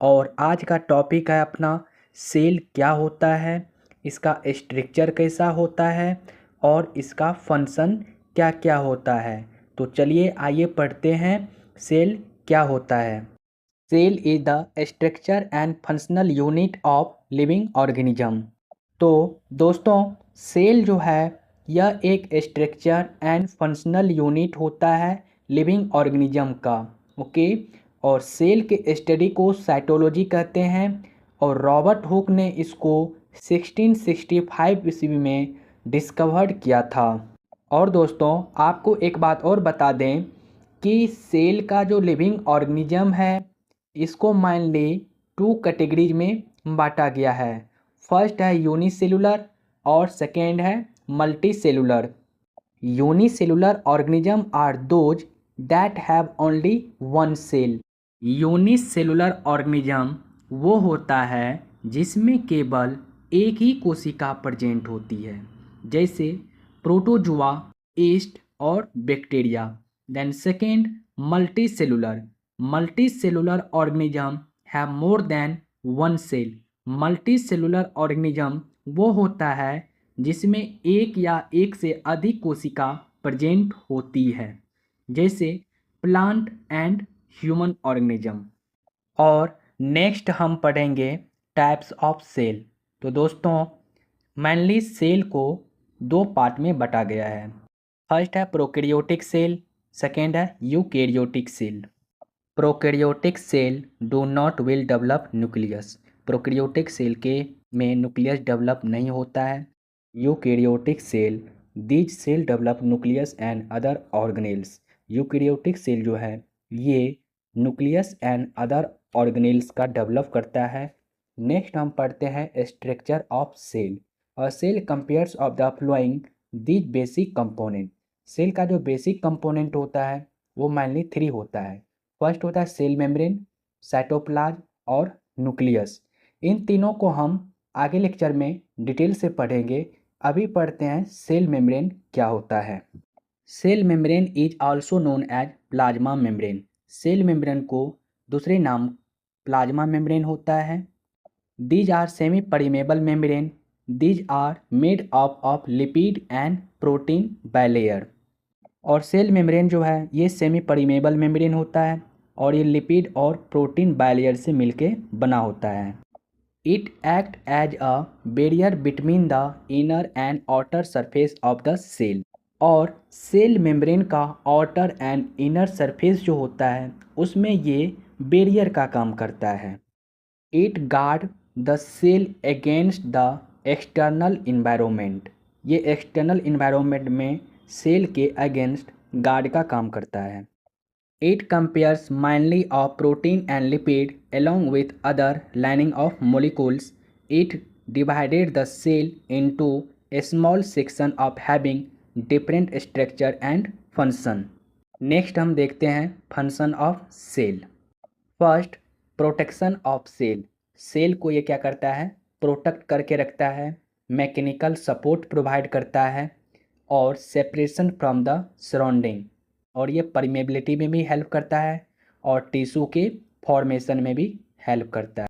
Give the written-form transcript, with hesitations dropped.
और आज का टॉपिक है अपना सेल क्या होता है, इसका स्ट्रक्चर कैसा होता है और इसका फंक्शन क्या क्या होता है। तो चलिए आइए पढ़ते हैं सेल क्या होता है। Cell is the structure and functional unit of living organism. तो दोस्तों सेल जो है यह एक स्ट्रक्चर एंड फंक्शनल यूनिट होता है लिविंग ऑर्गेनिज्म का। ओके। और सेल के स्टडी को साइटोलॉजी कहते हैं और रॉबर्ट हुक ने इसको 1665 ईस्वी में डिस्कवर्ड किया था। और दोस्तों आपको एक बात और बता दें कि सेल का जो लिविंग ऑर्गेनिज्म है इसको मेनली 2 कैटेगरीज में बांटा गया है। फर्स्ट है यूनिसेलुलर और सेकेंड है multi cellular. Unicellular organism are those that have only one cell. Unicellular organism वो होता है जिसमें केवल एक ही कोशिका प्रेजेंट होती है, जैसे प्रोटोजुआ, यीस्ट और bacteria. Then second multi cellular. Multi cellular organism have more than one cell. Multi cellular organism वो होता है जिसमें एक या एक से अधिक कोशिका प्रेजेंट होती है, जैसे प्लांट एंड ह्यूमन ऑर्गेनिज्म। और नेक्स्ट हम पढ़ेंगे टाइप्स ऑफ सेल। तो दोस्तों मेनली सेल को 2 पार्ट में बांटा गया है। फर्स्ट है प्रोकैरियोटिक सेल, सेकेंड है eukaryotic cell. Prokaryotic cell do not will develop nucleus. Prokaryotic cell के में न्यूक्लियस डेवलप नहीं होता है। Eukaryotic cell these cell develop nucleus and other organelles. Eukaryotic cell जो है ये न्यूक्लियस एंड अदर ऑर्गेनेल्स का डेवलप करता है। नेक्स्ट हम पढ़ते हैं स्ट्रक्चर ऑफ सेल। और cell compares of the following these basic component. Cell का जो बेसिक कंपोनेंट होता है वो मेनली 3 होता है। फर्स्ट होता है सेल मेम्ब्रेन, साइटोप्लाज्म और न्यूक्लियस। इन तीनों को हम आगे लेक्चर में डिटेल से पढ़ेंगे। अभी पढ़ते हैं सेल मेम्ब्रेन क्या होता है। Cell membrane is also known as plasma membrane. Cell membrane को दूसरे नाम प्लाज्मा मेम्ब्रेन होता है। These are semi permeable membrane. These are made up of lipid and protein bilayer. और सेल मेम्ब्रेन जो है ये सेमी परमेबल मेम्ब्रेन होता है और ये लिपिड और प्रोटीन बाइलेयर से मिलके बना होता है। It act as a barrier between the inner and outer surface of the cell. और सेल मेम्ब्रेन का आउटर एंड इनर सरफेस जो होता है उसमें ये बैरियर का काम करता है। It guard the cell against the external environment. ये एक्सटर्नल इन्वायरमेंट में सेल के अगेंस्ट गार्ड का काम करता है। It compares mainly of protein and lipid along with other lining of molecules. It divided the cell into a small section of having different structure and function. Next हम देखते हैं function of cell. First protection of cell. Cell को ये क्या करता है, protect करके रखता है, मैकेनिकल सपोर्ट प्रोवाइड करता है और सेपरेशन फ्रॉम द सराउंडिंग। और ये परमेबिलिटी में भी हेल्प करता है और टिश्यू के फॉर्मेशन में भी हेल्प करता है।